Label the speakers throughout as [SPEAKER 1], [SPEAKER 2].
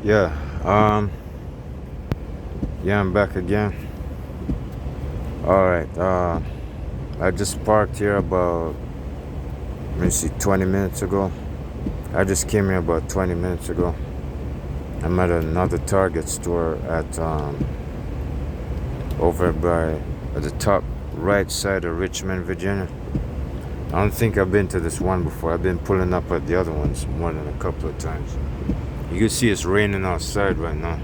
[SPEAKER 1] Yeah, yeah, I'm back again. All right, I just parked here about, let me see, 20 minutes ago. I just came here about 20 minutes ago. I'm at another Target store over by at the top right side of Richmond, Virginia. I don't think I've been to this one before. I've been pulling up at the other ones more than a couple of times. You can see it's raining outside right now.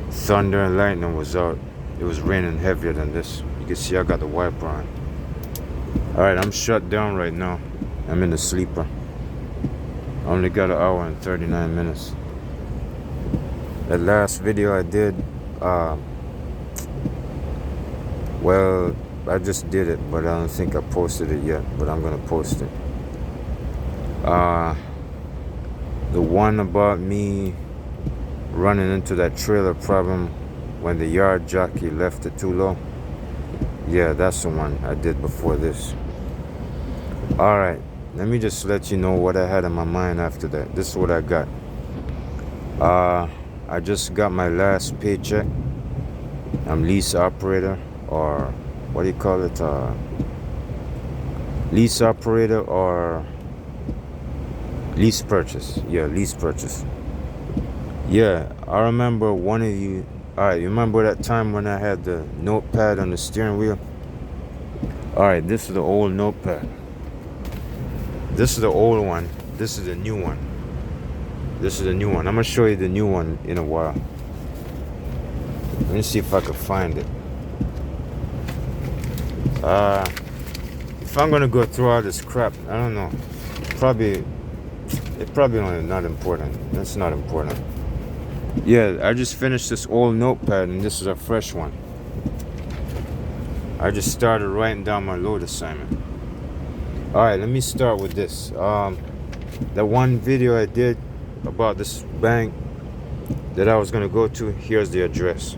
[SPEAKER 1] Thunder and lightning was out. It was raining heavier than this. You can see I got the wiper on. Alright, I'm shut down right now. I'm in the sleeper. I only got an hour and 39 minutes. That last video I did, well, I just did it, but I don't think I posted it yet, but I'm gonna post it. The one about me running into that trailer problem when the yard jockey left it too low. Yeah, that's the one I did before this. Alright, let me just let you know what I had in my mind after that. This is what I got. I just got my last paycheck. I'm lease operator, or what do you call it? Lease operator or lease purchase. Yeah, lease purchase. Yeah, I remember one of you. Alright, you remember that time when I had the notepad on the steering wheel? Alright, this is the old notepad. This is the old one. This is the new one. This is the new one. I'm gonna show you the new one in a while. Let me see if I can find it. If I'm gonna go through all this crap, I don't know. It's probably not important. That's not important. Yeah, I just finished this old notepad and this is a fresh one. I just started writing down my load assignment. Alright, let me start with this. That one video I did about this bank that I was gonna go to, here's the address.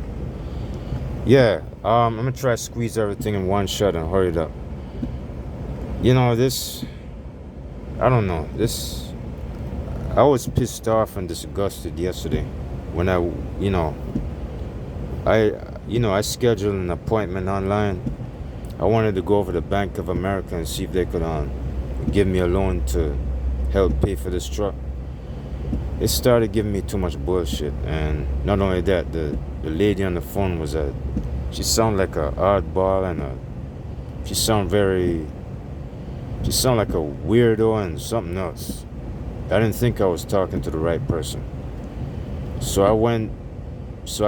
[SPEAKER 1] Yeah, I'm gonna try to squeeze everything in one shot and hurry it up. You know, I don't know, I was pissed off and disgusted yesterday when I scheduled an appointment online. I wanted to go over to Bank of America and see if they could give me a loan to help pay for this truck. It started giving me too much bullshit, and not only that, the lady on the phone she sounded like a oddball, and she sounded like a weirdo and something else. I didn't think I was talking to the right person. So I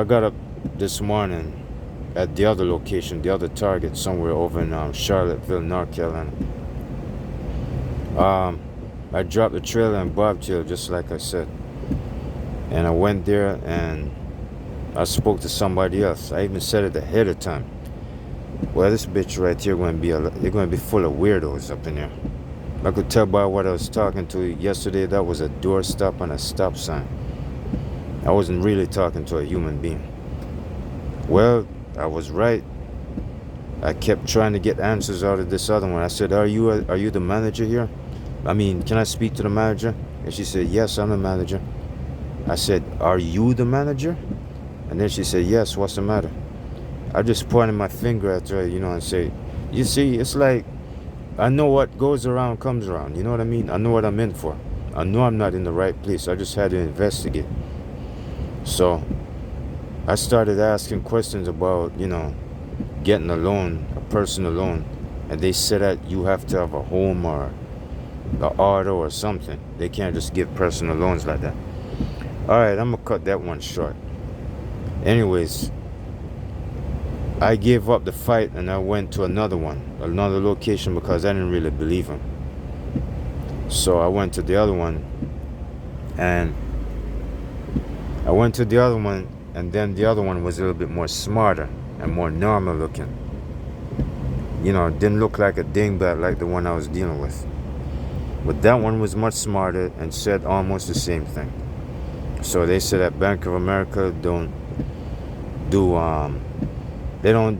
[SPEAKER 1] got up this morning at the other location, the other Target, somewhere over in Charlottesville, North Carolina. I dropped the trailer in Bobtail, just like I said. And I went there and I spoke to somebody else. I even said it ahead of time. Well, this bitch right here they're going to be full of weirdos up in there. I could tell by what I was talking to yesterday, that was a doorstop and a stop sign. I wasn't really talking to a human being. Well, I was right. I kept trying to get answers out of this other one. I said, are you the manager here? I mean, can I speak to the manager? And she said, yes, I'm the manager. I said, are you the manager? And then she said, yes, what's the matter? I just pointed my finger at her, and say, you see, it's like, I know what goes around comes around. You know what I mean? I know what I'm in for. I know I'm not in the right place. I just had to investigate. So I started asking questions about, getting a loan, a personal loan. And they said that you have to have a home or an auto or something. They can't just give personal loans like that. Alright, I'm going to cut that one short. Anyways, I gave up the fight and I went to another location, because I didn't really believe him. So I went to the other one, and then the other one was a little bit more smarter and more normal looking. It didn't look like a dingbat like the one I was dealing with. But that one was much smarter and said almost the same thing. So they said that Bank of America don't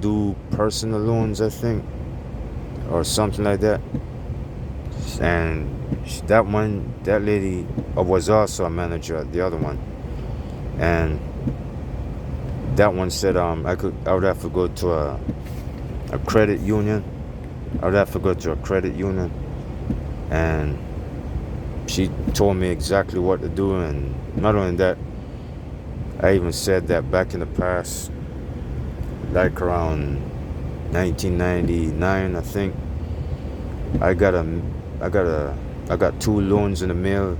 [SPEAKER 1] do personal loans, I think, or something like that. And that lady was also a manager at the other one. and that one said I would have to go to a credit union. I would have to go to a credit union, and she told me exactly what to do. And not only that, I even said that back in the past, like around 1999, I think, I got a, I got a, I got two loans in the mail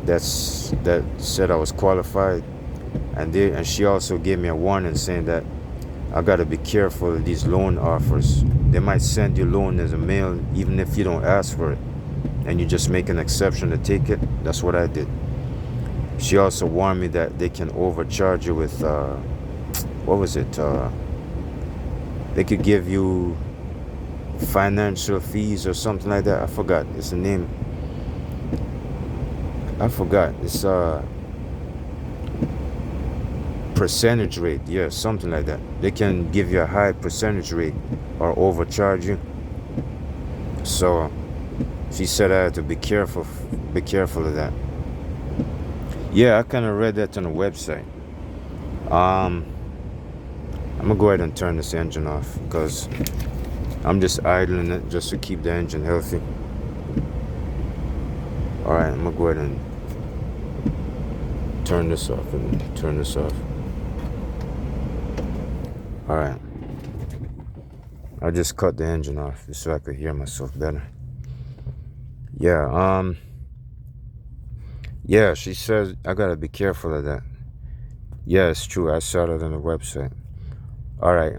[SPEAKER 1] that said I was qualified, and she also gave me a warning saying that I gotta be careful of these loan offers. They might send you loan as a mail even if you don't ask for it, and you just make an exception to take it. That's what I did. She also warned me that they can overcharge you with what was it? They could give you financial fees or something like that. I forgot. It's a name. I forgot. It's percentage rate. Yeah, something like that. They can give you a high percentage rate or overcharge you. So she said I had to be careful of that. Yeah, I kind of read that on the website. I'm gonna go ahead and turn this engine off because I'm just idling it just to keep the engine healthy. Alright, I'm gonna go ahead and turn this off and turn this off. Alright. I just cut the engine off just so I could hear myself better. Yeah, she says I gotta be careful of that. Yeah, it's true. I saw that on the website. Alright,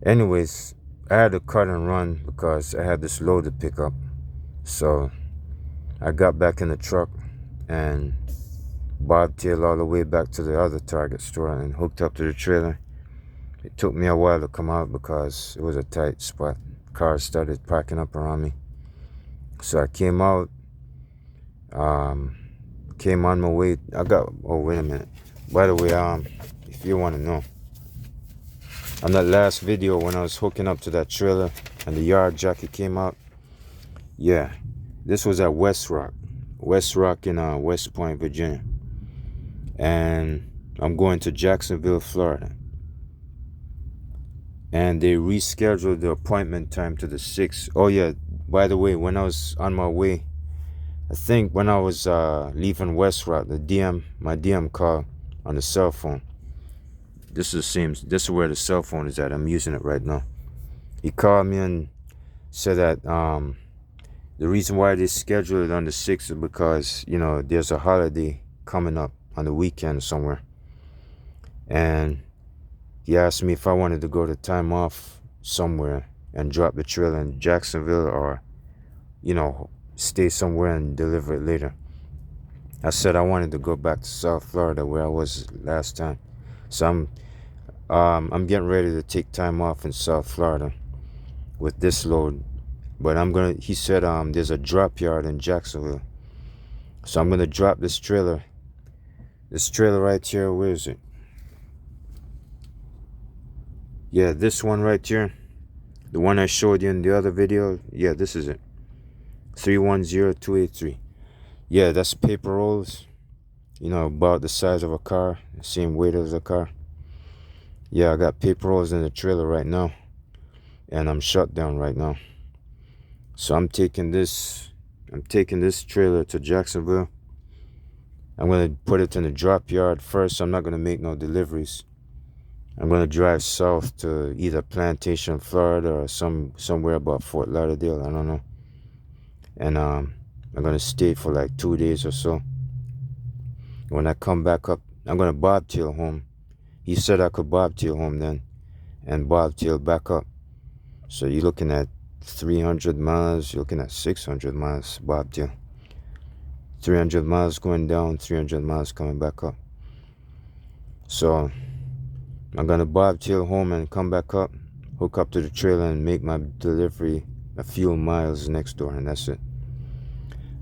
[SPEAKER 1] anyways, I had to cut and run because I had this load to pick up. So I got back in the truck and bobtailed all the way back to the other Target store and hooked up to the trailer. It took me a while to come out because it was a tight spot. Cars started parking up around me. So I came out, came on my way. Oh, wait a minute. By the way, if you want to know, on that last video when I was hooking up to that trailer and the yard jacket came out, yeah, this was at West Rock in West Point, Virginia. And I'm going to Jacksonville, Florida. And they rescheduled the appointment time to the 6th. Oh yeah, by the way, when I was on my way, I think when I was leaving West Rock, my DM called on the cell phone. This is where the cell phone is at. I'm using it right now. He called me and said that the reason why they scheduled it on the 6th is because, there's a holiday coming up on the weekend somewhere. And he asked me if I wanted to go to time off somewhere and drop the trailer in Jacksonville or, stay somewhere and deliver it later. I said I wanted to go back to South Florida where I was last time. So I'm getting ready to take time off in South Florida with this load. But he said there's a drop yard in Jacksonville. So I'm gonna drop this trailer. This trailer right here, where is it? Yeah, this one right here. The one I showed you in the other video. Yeah, this is it. 310283. Yeah, that's paper rolls. About the size of a car. The same weight as a car. Yeah, I got paper rolls in the trailer right now. And I'm shut down right now. So I'm taking this trailer to Jacksonville. I'm going to put it in the drop yard first. I'm not going to make no deliveries. I'm going to drive south to either Plantation, Florida, or somewhere about Fort Lauderdale. I don't know. And I'm going to stay for like 2 days or so. When I come back up, I'm going to bobtail home. He said I could bobtail home then and bobtail back up. So you're looking at 300 miles. You're looking at 600 miles bobtail. 300 miles going down, 300 miles coming back up. So I'm going to bobtail home and come back up, hook up to the trailer and make my delivery a few miles next door, and that's it.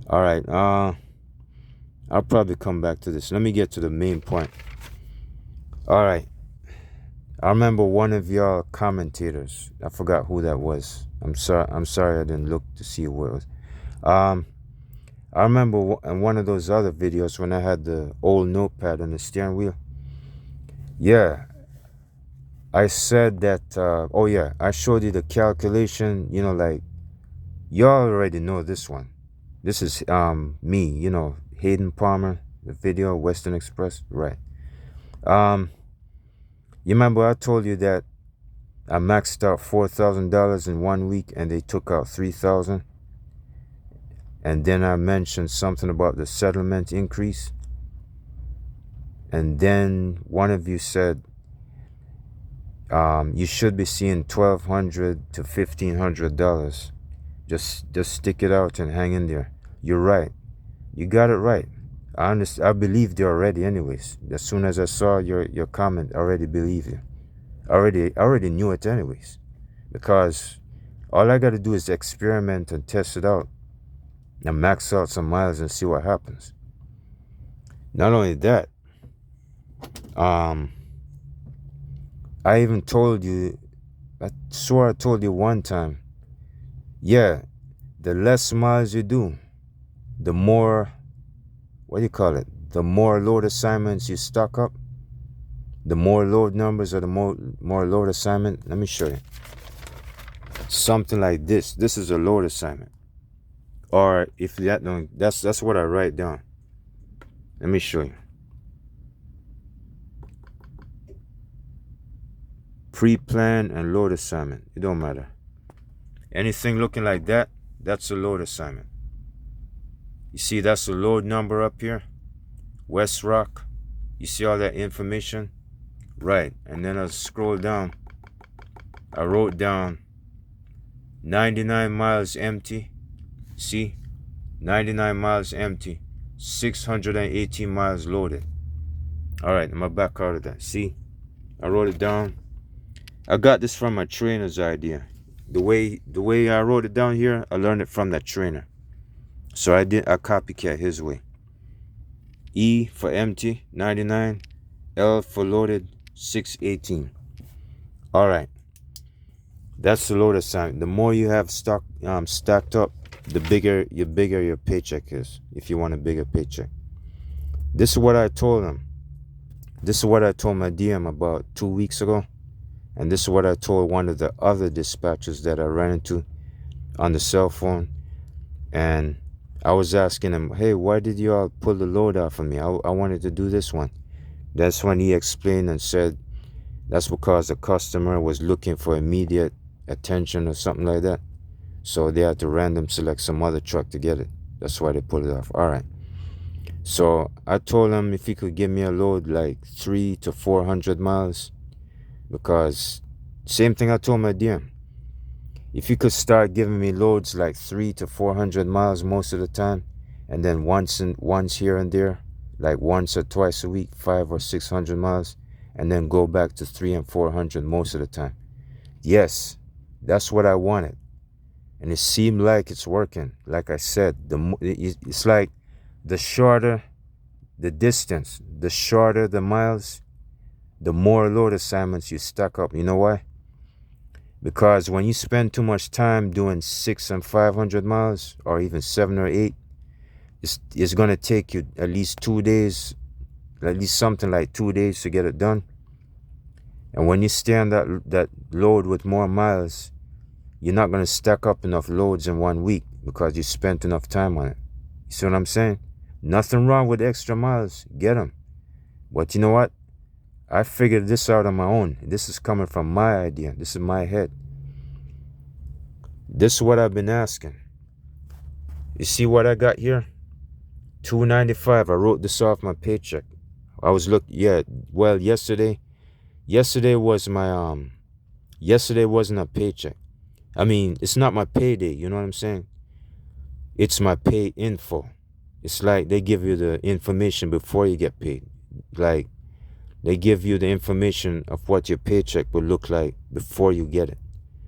[SPEAKER 1] Alright, I'll probably come back to this. Let me get to the main point. Alright, I remember one of y'all commentators, I forgot who that was. I'm sorry I didn't look to see who it was. I remember in one of those other videos when I had the old notepad on the steering wheel. Yeah, I said that, oh yeah, I showed you the calculation, like, y'all already know this one. This is me, Hayden Palmer, the video, Western Express, right. You remember I told you that I maxed out $4,000 in 1 week and they took out 3,000, and then I mentioned something about the settlement increase, and then one of you said you should be seeing $1,200 to $1,500. Just stick it out and hang in there. You're right. You got it right. I believed you already anyways. As soon as I saw your comment, I already believed you. I already knew it anyways. Because all I gotta do is experiment and test it out and max out some miles and see what happens. Not only that, I even told you, I swore I told you one time, yeah, the less miles you do, the more, what do you call it? The more load assignments you stock up, the more load numbers or the more load assignment. Let me show you. Something like this. This is a load assignment. Or if that don't, that's what I write down. Let me show you. Pre-plan and load assignment. It don't matter. Anything looking like that, that's a load assignment. You see that's the load number up here. West Rock. You see all that information? Right. And then I scroll down. I wrote down 99 miles empty. See? 99 miles empty. 618 miles loaded. Alright, I'm back out of that. See? I wrote it down. I got this from my trainer's idea. The way I wrote it down here, I learned it from that trainer. So I copycat his way. E for empty, 99. L for loaded, 618. Alright. That's the load assignment. The more you have stacked up, the bigger your paycheck is, if you want a bigger paycheck. This is what I told him. This is what I told my DM about 2 weeks ago. And this is what I told one of the other dispatchers that I ran into on the cell phone. And I was asking him, hey, why did you all pull the load off of me? I wanted to do this one. That's when he explained and said that's because the customer was looking for immediate attention or something like that. So they had to random select some other truck to get it. That's why they pulled it off. All right. So I told him if he could give me a load like 300 to 400 miles, because same thing I told my DM. If you could start giving me loads like 300 to 400 miles most of the time, and then once here and there, like once or twice a week, 500 or 600 miles, and then go back to 300 and 400 most of the time. Yes, that's what I wanted. And it seemed like it's working. Like I said, it's like the shorter the distance, the shorter the miles, the more load assignments you stack up. You know why? Because when you spend too much time doing 600 and 500 miles, or even 7 or 8, it's going to take you at least 2 days, at least something like 2 days to get it done. And when you stay on that load with more miles, you're not going to stack up enough loads in 1 week because you spent enough time on it. You see what I'm saying? Nothing wrong with extra miles. Get them. But you know what? I figured this out on my own. This is coming from my idea. This is my head. This is what I've been asking. You see what I got here? $295. I wrote this off my paycheck. I was yesterday was my yesterday wasn't a paycheck. I mean, it's not my payday, you know what I'm saying? It's my pay info. It's like they give you the information before you get paid. Like they give you the information of what your paycheck will look like before you get it.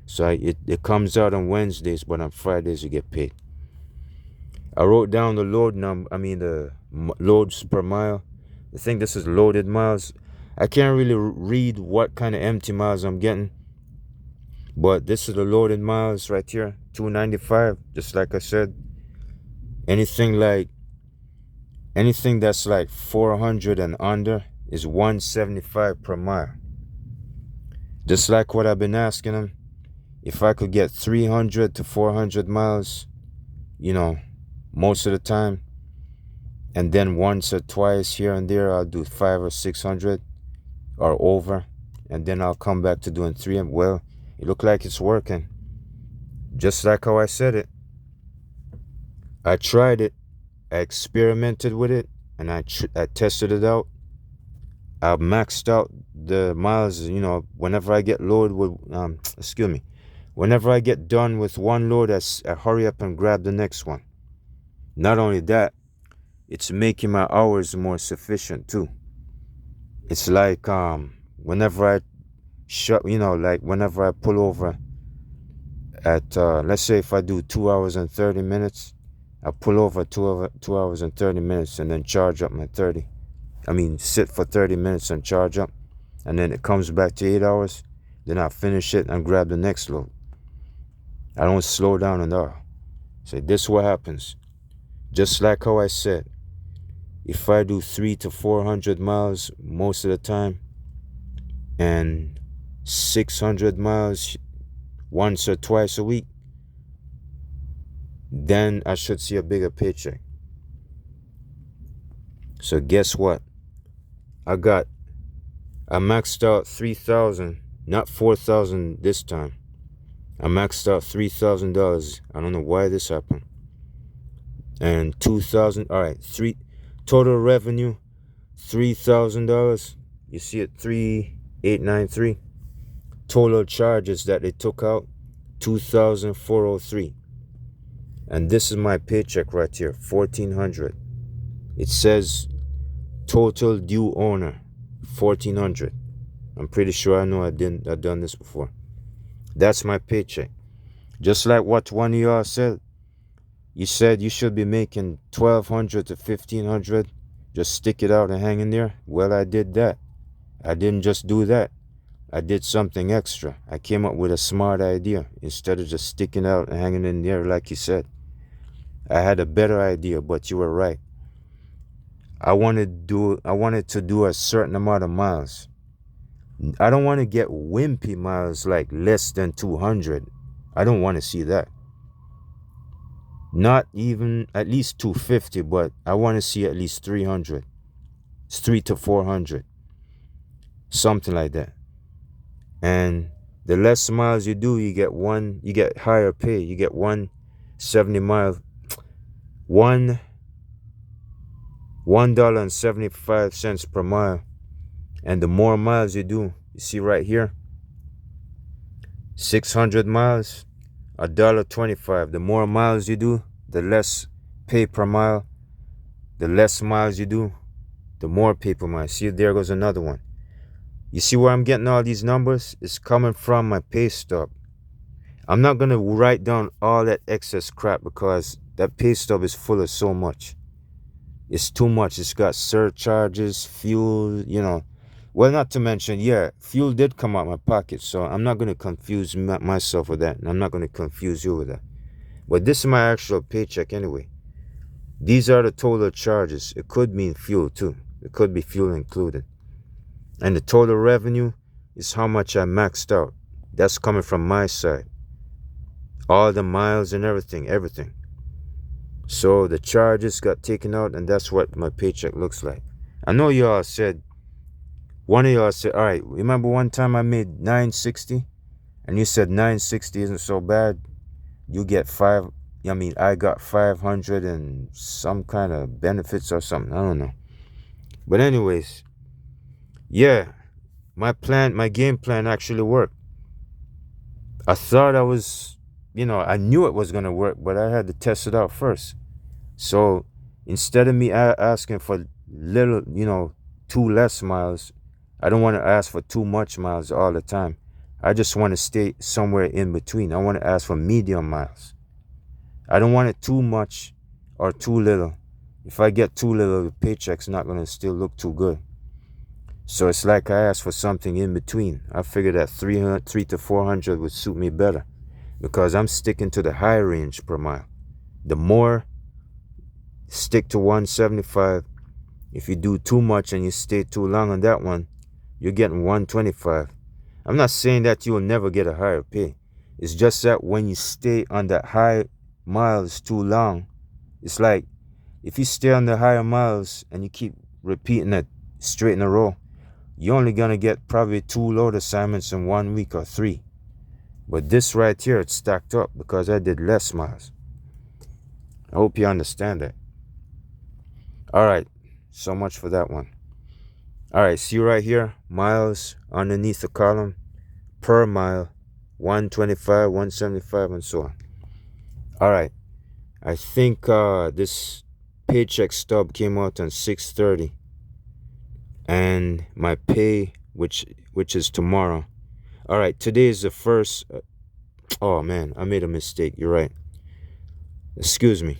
[SPEAKER 1] So it comes out on Wednesdays, but on Fridays you get paid. I wrote down the the loads per mile. I think this is loaded miles. I can't really read what kind of empty miles I'm getting, but this is the loaded miles right here, 295, just like I said. Anything like anything that's like 400 and under is 175 per mile. Just like what I've been asking them, if I could get 300 to 400 miles, you know, most of the time, and then once or twice here and there, I'll do 500 or 600 or over, and then I'll come back to doing 300. Well, it looked like it's working. Just like how I said it. I tried it, I experimented with it, and I tested it out. I maxed out the miles, whenever I get loaded with, excuse me, whenever I get done with one load, I hurry up and grab the next one. Not only that, it's making my hours more sufficient too. It's like whenever I like whenever I pull over at let's say if I do 2 hours and 30 minutes, I pull over 2 hours and 30 minutes and then charge up my 30. Sit for 30 minutes and charge up, and then it comes back to 8 hours. Then I finish it and grab the next load. I don't slow down at all. So this is what happens. Just like how I said, if I do 300 to 400 miles most of the time and 600 miles once or twice a week, then I should see a bigger paycheck. So guess what? I maxed out 3,000, not 4,000 this time. I maxed out $3,000. I don't know why this happened. And 2,000, all right, total revenue, $3,000. You see it, 3,893. Total charges that they took out, 2,403. And this is my paycheck right here, 1,400. It says total due owner, 1,400. I'm pretty sure I've done this before. That's my paycheck. Just like what one of y'all said. You said you should be making 1,200 to 1,500. Just stick it out and hang in there. Well, I did that. I didn't just do that. I did something extra. I came up with a smart idea instead of just sticking out and hanging in there like you said. I had a better idea, but you were right. I wanted to do a certain amount of miles. I don't want to get wimpy miles like less than 200. I don't want to see that. Not even at least 250, but I want to see at least 300. It's 300 to 400. Something like that. And the less miles you do, you get higher pay. You get 170 miles, $1.75 per mile. And the more miles you do, you see right here, 600 miles, $1.25. The more miles you do, the less pay per mile. The less miles you do, the more pay per mile. See, there goes another one. You see where I'm getting all these numbers? It's coming from my pay stub. I'm not going to write down all that excess crap because that pay stub is full of so much. It's too much. It's got surcharges, fuel, Well, not to mention, fuel did come out my pocket, so I'm not going to confuse myself with that, and I'm not going to confuse you with that. But this is my actual paycheck anyway. These are the total charges. It could mean fuel too. It could be fuel included. And the total revenue is how much I maxed out. That's coming from my side. All the miles and everything. So the charges got taken out, and that's what my paycheck looks like. I know one of y'all said, all right, remember one time I made $960? And you said $960 isn't so bad. You get I got 500 and some kind of benefits or something. I don't know. But anyways, my game plan actually worked. I thought I knew it was going to work, but I had to test it out first. So instead of me asking for too less miles, I don't want to ask for too much miles all the time. I just want to stay somewhere in between. I want to ask for medium miles. I don't want it too much or too little. If I get too little, the paycheck's not going to still look too good. So it's like I asked for something in between. I figured that 300 to 400 would suit me better because I'm sticking to the high range per mile. The more stick to 175. If you do too much and you stay too long on that one, you're getting 125. I'm not saying that you will never get a higher pay. It's just that when you stay on that high miles too long, it's like if you stay on the higher miles and you keep repeating it straight in a row, you're only going to get probably 2 load assignments in 1 week or 3. But this right here, it's stacked up because I did less miles. I hope you understand that. All right, so much for that one. All right, see right here, miles underneath the column, per mile, 125, 175, and so on. All right, I think this paycheck stub came out on 6:30, and my pay, which is tomorrow. All right, today is the first. Oh man, I made a mistake. You're right. Excuse me.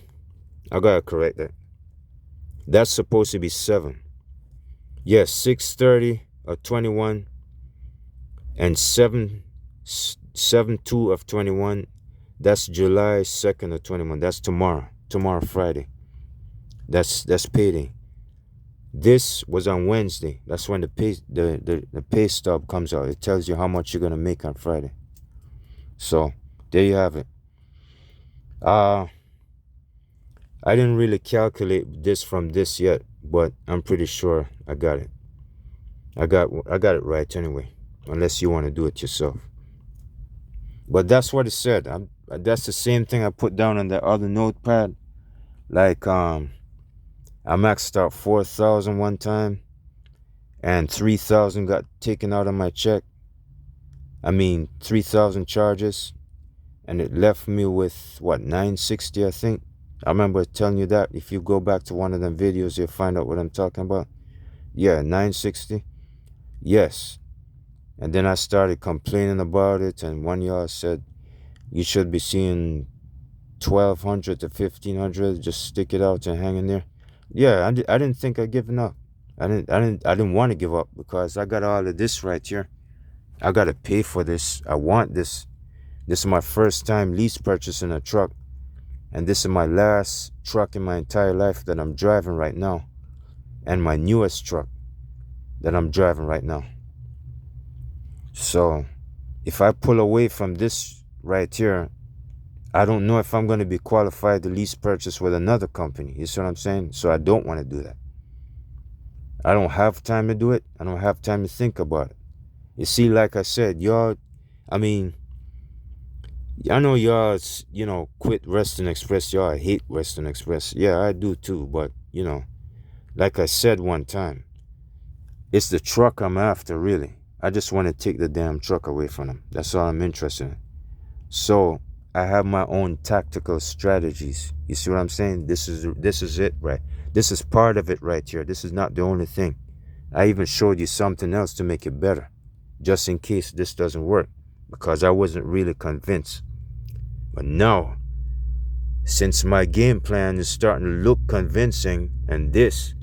[SPEAKER 1] I gotta correct that. That's supposed to be 7. Yes, 6:30 of 21 and 7/2 of 21. That's July 2nd of 21. That's tomorrow. Tomorrow, Friday. That's payday. This was on Wednesday. That's when the pay stub comes out. It tells you how much you're gonna make on Friday. So there you have it. I didn't really calculate this from this yet, but I'm pretty sure I got it. I got it right anyway, unless you want to do it yourself. But that's what it said. That's the same thing I put down on the other notepad. Like I maxed out 4,000 one time, and 3,000 got taken out of my check. 3,000 charges, and it left me with what, 960, I think. I remember telling you that. If you go back to one of them videos, you'll find out what I'm talking about. Yeah, 960. Yes. And then I started complaining about it, and one of y'all said you should be seeing 1,200 to 1,500. Just stick it out and hang in there. Yeah, I didn't think I'd given up. I didn't want to give up because I got all of this right here. I gotta pay for this. I want this. This is my first time lease purchasing a truck, and this is my last truck in my entire life that I'm driving right now, and my newest truck that I'm driving right now. So if I pull away from this right here, I don't know if I'm going to be qualified to lease purchase with another company. You see what I'm saying? So I don't want to do that. I don't have time to do it. I don't have time to think about it. You see, like I said, y'all, I know y'all, quit Western Express. Y'all hate Western Express. Yeah, I do too. But, like I said one time, it's the truck I'm after, really. I just want to take the damn truck away from them. That's all I'm interested in. So I have my own tactical strategies. You see what I'm saying? This is it, right? This is part of it right here. This is not the only thing. I even showed you something else to make it better, just in case this doesn't work, because I wasn't really convinced. But now, since my game plan is starting to look convincing, and this,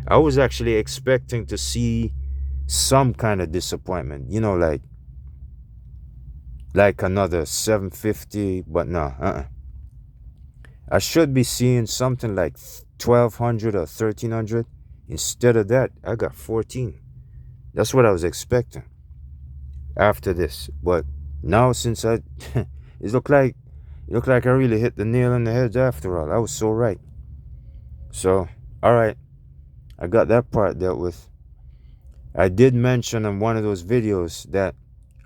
[SPEAKER 1] I was actually expecting to see some kind of disappointment, like another 750, but no, I should be seeing something like 1,200 or 1,300. Instead of that, I got 14. That's what I was expecting after this. But now, since it looked like I really hit the nail on the head after all. I was so right. So, all right, I got that part dealt with. I did mention in one of those videos that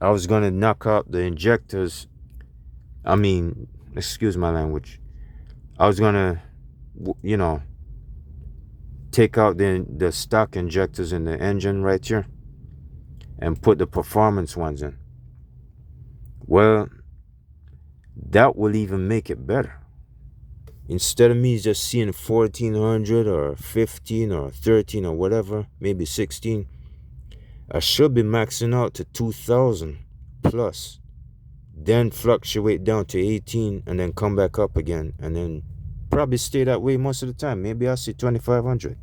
[SPEAKER 1] I was going to knock out the injectors. Excuse my language. I was going to, take out the stock injectors in the engine right here and put the performance ones in. Well, that will even make it better. Instead of me just seeing 1,400 or 15 or 13 or whatever, maybe 16, I should be maxing out to 2,000 plus, then fluctuate down to 18 and then come back up again, and then probably stay that way most of the time. Maybe I'll see 2,500.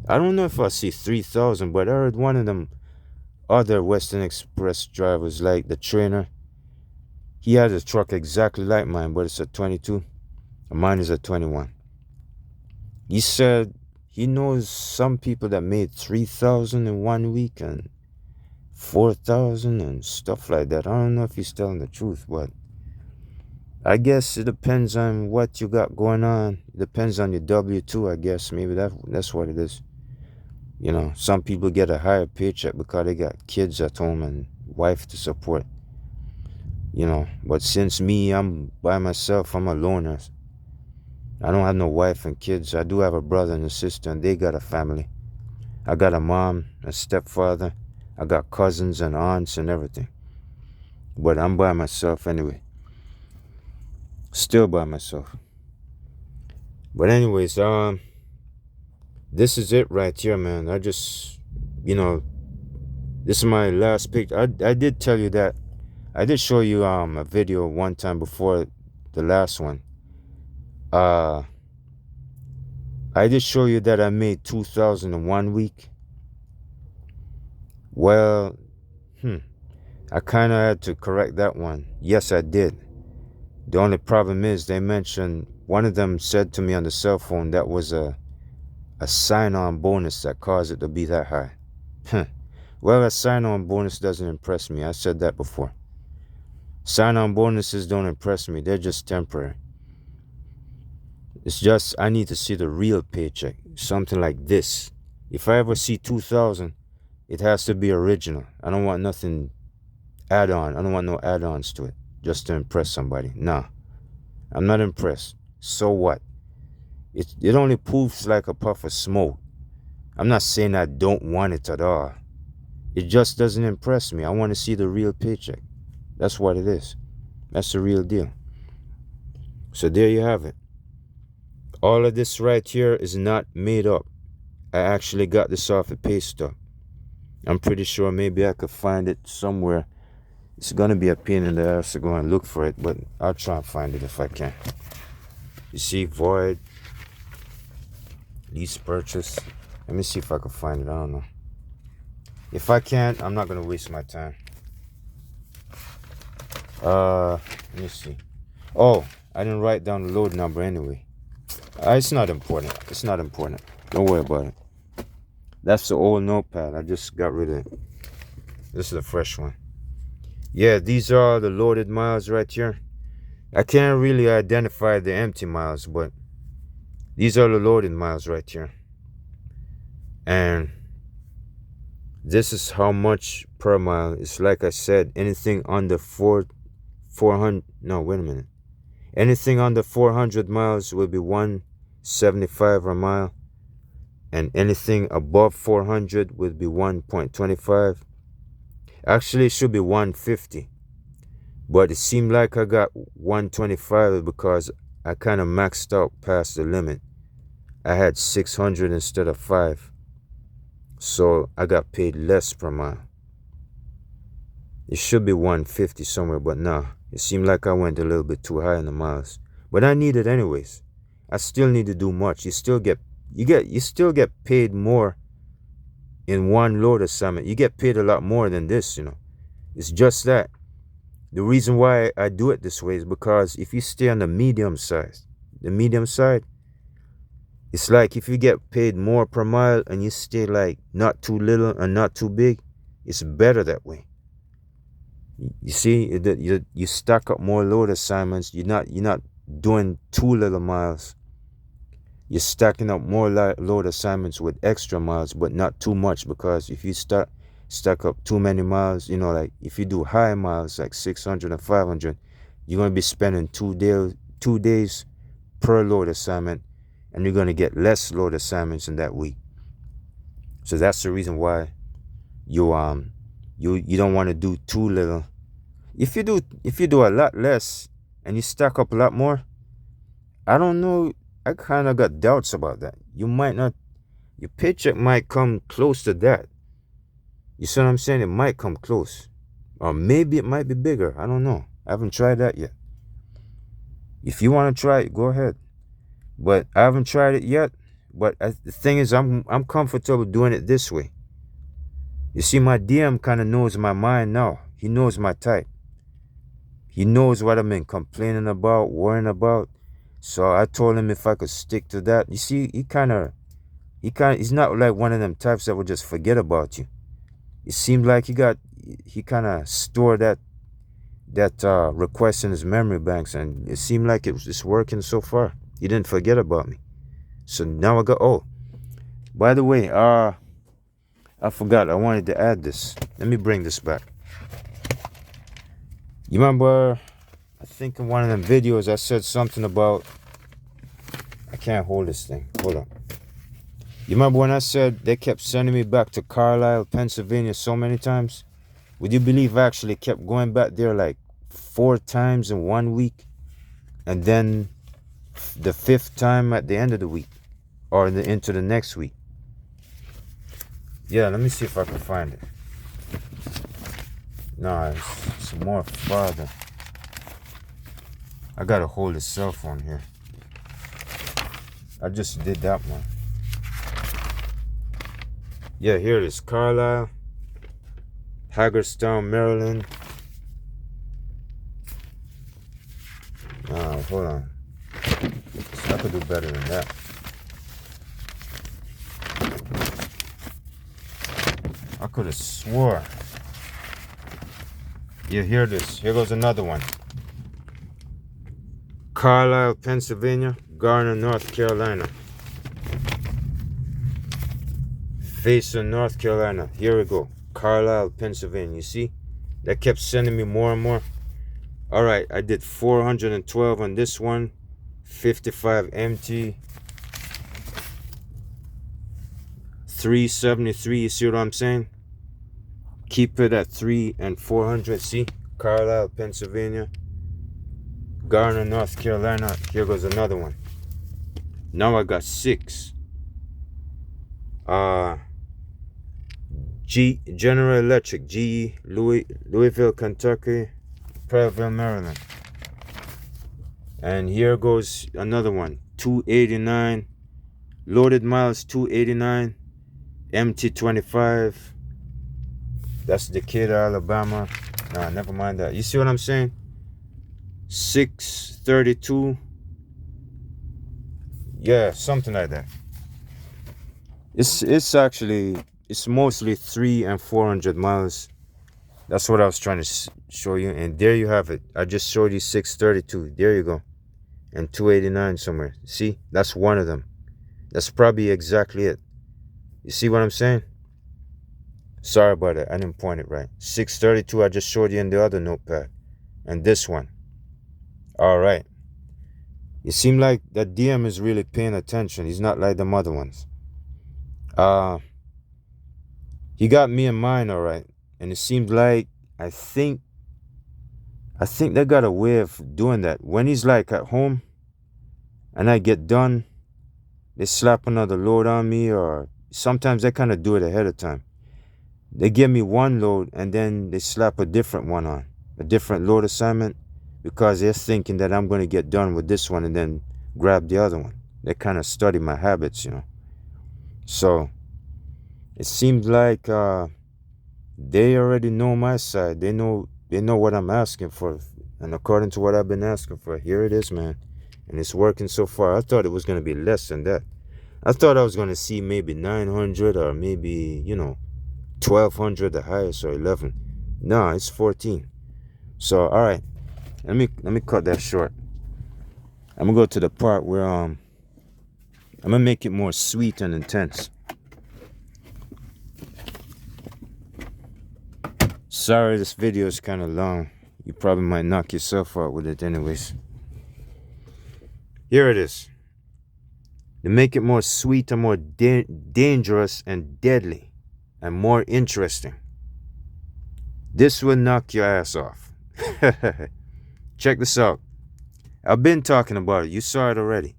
[SPEAKER 1] I don't know if I'll see 3,000, but I heard one of them other Western Express drivers, like the trainer, he has a truck exactly like mine, but it's a 22, and mine is a 21. He said he knows some people that made 3,000 in 1 week and 4,000 and stuff like that. I don't know if he's telling the truth, but I guess it depends on what you got going on. It depends on your W-2, I guess. Maybe that's what it is. You know, some people get a higher paycheck because they got kids at home and wife to support. You know, but since me, I'm by myself. I'm a loner. I don't have no wife and kids. I do have a brother and a sister, and they got a family. I got a mom, a stepfather. I got cousins and aunts and everything. But I'm by myself anyway. Still by myself. But anyways, this is it right here, man. I just, you know, this is my last picture. I did tell you that. I did show you a video one time before the last one. I did show you that I made 2,000 in 1 week. Well, I kind of had to correct that one. Yes, I did. The only problem is they mentioned, one of them said to me on the cell phone that was a sign-on bonus that caused it to be that high. Well, a sign-on bonus doesn't impress me. I said that before. Sign-on bonuses don't impress me. They're just temporary. It's just I need to see the real paycheck. Something like this. If I ever see 2,000, it has to be original. I don't want nothing add-on. I don't want no add-ons to it just to impress somebody. Nah, I'm not impressed. So what? It only poofs like a puff of smoke. I'm not saying I don't want it at all. It just doesn't impress me. I want to see the real paycheck. That's what it is. That's the real deal. So there you have it. All of this right here is not made up. I actually got this off a pay stub. I'm pretty sure maybe I could find it somewhere. It's gonna be a pain in the ass to go and look for it, but I'll try and find it if I can. You see, void, lease purchase. Let me see if I can find it. I don't know. If I can't, I'm not gonna waste my time. Let me see. Oh, I didn't write down the load number anyway. It's not important. It's not important. Don't worry about it. That's the old notepad. I just got rid of it. This is the fresh one. Yeah, these are the loaded miles right here. I can't really identify the empty miles, but these are the loaded miles right here. And this is how much per mile. It's like I said, anything under 400. No, wait a minute. Anything under 400 miles will be 175 a mile. And anything above 400 will be 1.25. Actually, it should be 150. But it seemed like I got 125 because I kind of maxed out past the limit. I had 600 instead of 5. So I got paid less per mile. It should be 150 somewhere, but nah. It seemed like I went a little bit too high in the miles. But I need it anyways. I still need to do much. You still get paid more in one load assignment. You get paid a lot more than this, you know. It's just that. The reason why I do it this way is because if you stay on the medium side, it's like if you get paid more per mile and you stay like not too little and not too big, it's better that way. You see, you stack up more load assignments. You're not doing too little miles. You're stacking up more load assignments with extra miles, but not too much, because if you stack up too many miles, you know, like if you do high miles like 600 and 500, you're going to be spending 2 days per load assignment, and you're going to get less load assignments in that week. So that's the reason why you don't want to do too little. If you do a lot less and you stack up a lot more, I don't know, I kind of got doubts about that. You might not, your paycheck might come close to that. You see what I'm saying? It might come close. Or maybe it might be bigger. I don't know. I haven't tried that yet. If you want to try it, go ahead. But I haven't tried it yet. But the thing is, I'm comfortable doing it this way. You see, my DM kind of knows my mind now. He knows my type. He knows what I've been complaining about, worrying about. So I told him if I could stick to that. You see, he's not like one of them types that would just forget about you. It seemed like he kind of stored that request in his memory banks, and it seemed like it was just working so far. He didn't forget about me. So now I got, oh, by the way, I forgot, I wanted to add this. Let me bring this back. You remember, I think in one of them videos I said something about, I can't hold this thing. Hold on. You remember when I said they kept sending me back to Carlisle, Pennsylvania so many times? Would you believe I actually kept going back there like 4 times in 1 week? And then the 5th time at the end of the week, or into the next week. Yeah, let me see if I can find it. No, it's more farther. I gotta hold the cell phone here. I just did that one. Yeah, here it is. Carlisle, Hagerstown, Maryland. Hold on. I could do better than that. I could have swore. Yeah, here it is. Here goes another one. Carlisle, Pennsylvania. Garner, North Carolina. Facer, North Carolina. Here we go. Carlisle, Pennsylvania. You see? That kept sending me more and more. All right, I did 412 on this one. 55 empty. 373. You see what I'm saying? Keep it at 3 and 400. See? Carlisle, Pennsylvania. Garner, North Carolina. Here goes another one. Now I got 6. General Electric, GE, Louisville, Kentucky, Perryville, Maryland. And here goes another one. 289. Loaded miles 289. MT25. That's Decatur, Alabama. Nah, never mind that. You see what I'm saying? 632. Yeah, something like that. It's mostly 3 and 400 miles. That's what I was trying to show you. And there you have it. I just showed you 632. There you go. And 289 somewhere. See? That's one of them. That's probably exactly it. You see what I'm saying? Sorry about that. I didn't point it right. 632 I just showed you in the other notepad. And this one. Alright. It seemed like that DM is really paying attention. He's not like them other ones. He got me in mind, alright. And it seemed like I think they got a way of doing that. When he's like at home and I get done, they slap another load on me, or sometimes they kind of do it ahead of time. They give me one load and then they slap a different one on, a different load assignment, because they're thinking that I'm going to get done with this one and then grab the other one. They kind of study my habits, you know. So it seems like they already know my side. They know what I'm asking for. And according to what I've been asking for, here it is, man. And it's working so far. I thought it was going to be less than that. I thought I was going to see maybe 900 or maybe, 1,200 the highest, or 11. No, it's 14. So, all right. Let me cut that short. I'm going to go to the part where I'm going to make it more sweet and intense. Sorry, this video is kind of long. You probably might knock yourself out with it anyways. Here it is. To make it more sweet and more dangerous and deadly and more interesting. This will knock your ass off. Check this out. I've been talking about it. You saw it already.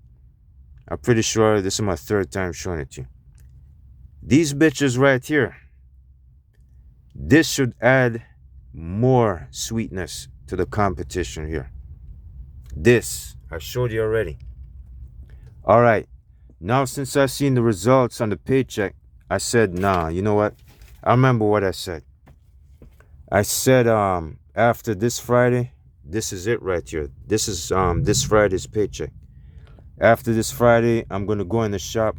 [SPEAKER 1] I'm pretty sure this is my 3rd time showing it to you. These bitches right here. This should add more sweetness to the competition here. This, I showed you already. All right. Now, since I've seen the results on the paycheck, I said, nah, you know what? I remember what I said. I said, after this Friday, this is it right here. This is this Friday's paycheck. After this Friday, I'm gonna go in the shop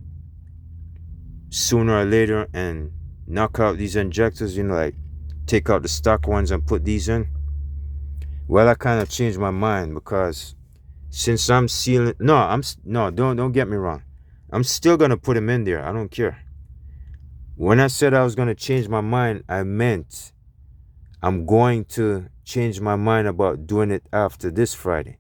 [SPEAKER 1] sooner or later and knock out these injectors, like take out the stock ones and put these in. Well, I kind of changed my mind because since I'm sealing, no, don't get me wrong. I'm still gonna put them in there. I don't care. When I said I was gonna change my mind, I meant I'm going to change my mind about doing it after this Friday.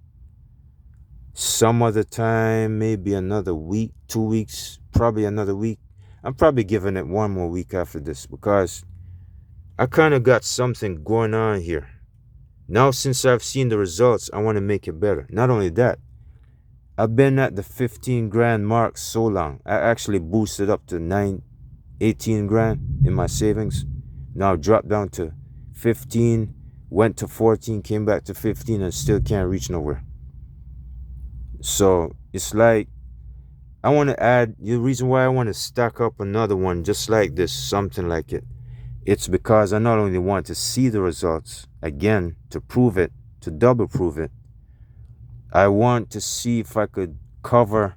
[SPEAKER 1] Some other time, maybe another week, 2 weeks, probably another week. I'm probably giving it one more week after this because I kind of got something going on here. Now, since I've seen the results, I want to make it better. Not only that, I've been at the 15 grand mark so long. I actually boosted up to 18 grand in my savings. Now dropped down to 15, went to 14, came back to 15, and still can't reach nowhere. So it's like I want to add, the reason why I want to stack up another one just like this, something like it. It's because I not only want to see the results again to prove it, to double prove it, I want to see if I could cover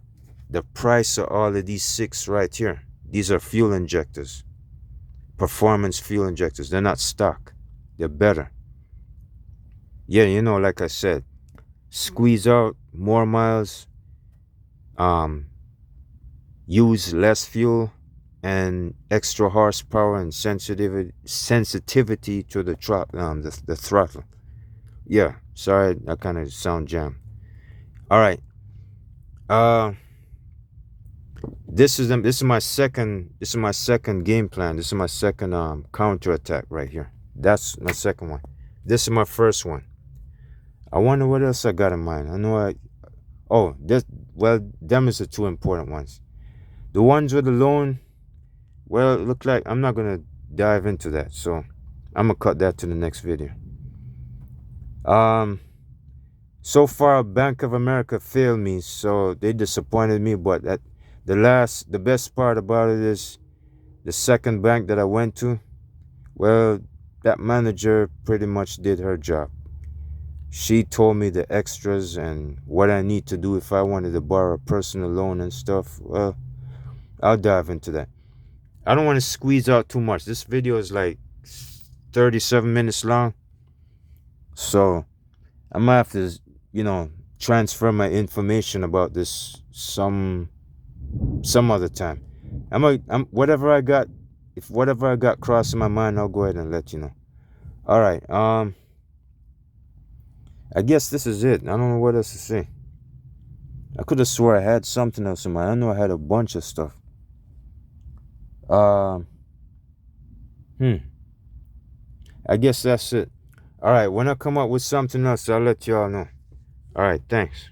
[SPEAKER 1] the price of all of these 6 right here. These are fuel injectors, performance fuel injectors. They're not stock, they're better. Yeah, like I said, squeeze out more miles, use less fuel, and extra horsepower and sensitivity to the throttle. Yeah, sorry, I kind of sound jammed. All right. This is my second game plan. This is my second counter attack right here. That's my second one. This is my first one. I wonder what else I got in mind. Them is the 2 important ones. The ones with the loan, well, it look like I'm not gonna dive into that, so I'm gonna cut that to the next video. So far, Bank of America failed me, so they disappointed me. But the best part about it is the second bank that I went to. Well, that manager pretty much did her job. She told me the extras and what I need to do if I wanted to borrow a personal loan and stuff. Well, I'll dive into that. I don't want to squeeze out too much. This video is like 37 minutes long. So I might have to, transfer my information about this some other time. Whatever I got, if whatever I got crossing my mind, I'll go ahead and let you know. All right. I guess this is it. I don't know what else to say. I could have swore I had something else in mind. I know I had a bunch of stuff. I guess that's it. All right. When I come up with something else, I'll let y'all know. All right. Thanks.